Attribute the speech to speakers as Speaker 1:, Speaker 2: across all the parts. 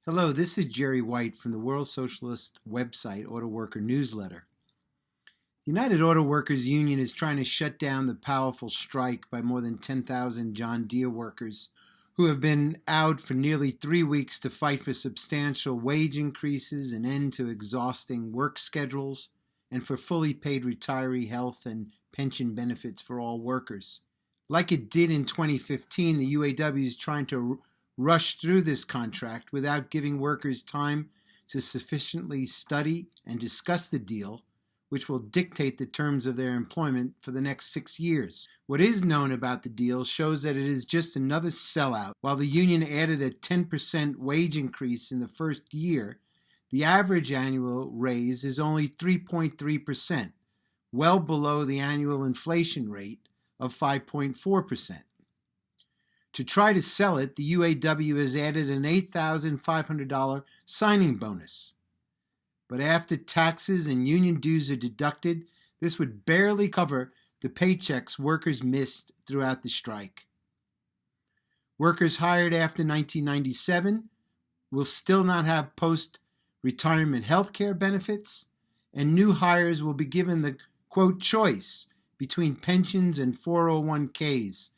Speaker 1: Hello, this is Jerry White from the World Socialist website Auto Worker Newsletter. The United Auto Workers Union is trying to shut down the powerful strike by more than 10,000 John Deere workers who have been out for nearly 3 weeks to fight for substantial wage increases, an end to exhausting work schedules, and for fully paid retiree health and pension benefits for all workers. Like it did in 2015, the UAW is trying to rush through this contract without giving workers time to sufficiently study and discuss the deal, which will dictate the terms of their employment for the next 6 years. What is known about the deal shows that it is just another sellout. While the union added a 10% wage increase in the first year, the average annual raise is only 3.3%, well below the annual inflation rate of 5.4%. To try to sell it, the UAW has added an $8,500 signing bonus. But after taxes and union dues are deducted, this would barely cover the paychecks workers missed throughout the strike. Workers hired after 1997 will still not have post-retirement health care benefits, and new hires will be given the, quote, choice between pensions and 401ks,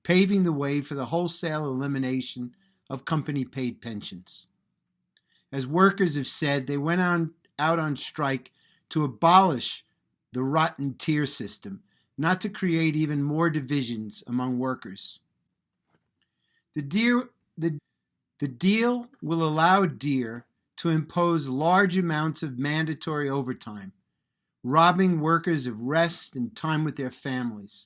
Speaker 1: paving the way for the wholesale elimination of company-paid pensions. As workers have said, they went out on strike to abolish the rotten tier system, not to create even more divisions among workers. The deal will allow Deere to impose large amounts of mandatory overtime, robbing workers of rest and time with their families.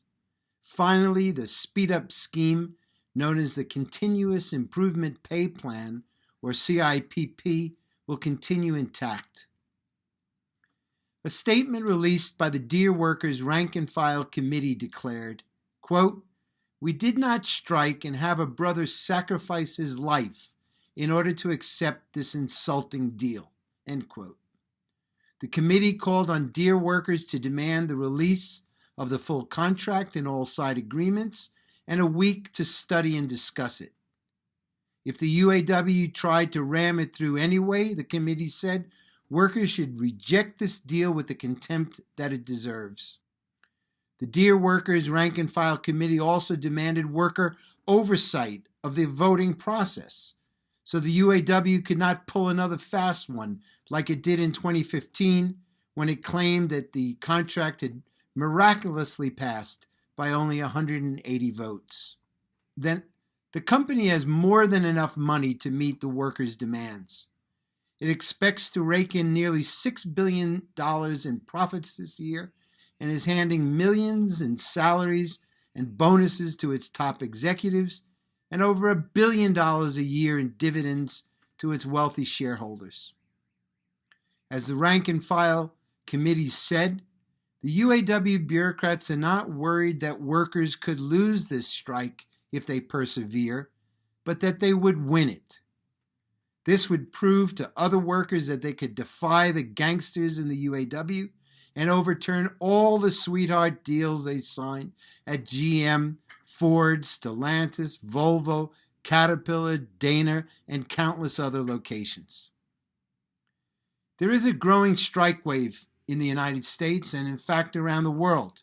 Speaker 1: Finally, the speed-up scheme known as the Continuous Improvement Pay Plan, or CIPP, will continue intact. A statement released by the Deere Workers Rank and File Committee declared, quote, "We did not strike and have a brother sacrifice his life in order to accept this insulting deal," end quote. The committee called on Deere workers to demand the release of the full contract and all side agreements, and a week to study and discuss it. If the UAW tried to ram it through anyway, the committee said, workers should reject this deal with the contempt that it deserves. The Deere Workers Rank and File Committee also demanded worker oversight of the voting process, so the UAW could not pull another fast one like it did in 2015 when it claimed that the contract had miraculously passed by only 180 votes. Then the company has more than enough money to meet the workers' demands. It expects to rake in nearly $6 billion in profits this year and is handing millions in salaries and bonuses to its top executives and over $1 billion a year in dividends to its wealthy shareholders. As the Rank and File Committee said, the UAW bureaucrats are not worried that workers could lose this strike if they persevere, but that they would win it. This would prove to other workers that they could defy the gangsters in the UAW and overturn all the sweetheart deals they signed at GM, Ford, Stellantis, Volvo, Caterpillar, Dana, and countless other locations. There is a growing strike wave in the United States and, in fact, around the world.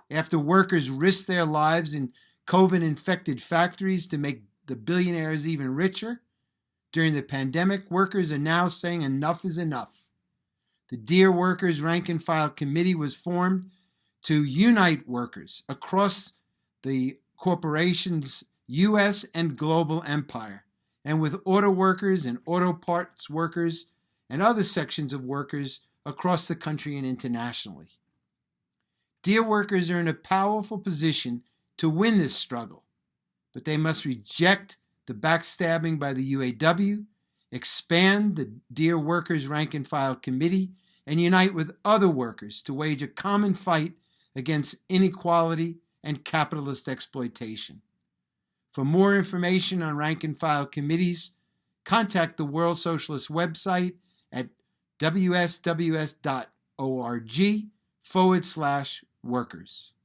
Speaker 1: After workers risked their lives in COVID-infected factories to make the billionaires even richer, during the pandemic, workers are now saying enough is enough. The Deere Workers Rank and File Committee was formed to unite workers across the corporation's U.S. and global empire, and with auto workers and auto parts workers and other sections of workers across the country and internationally. Deere workers are in a powerful position to win this struggle, but they must reject the backstabbing by the UAW, expand the Deere Workers Rank and File Committee, and unite with other workers to wage a common fight against inequality and capitalist exploitation. For more information on rank and file committees, contact the World Socialist website at wsws.org/workers.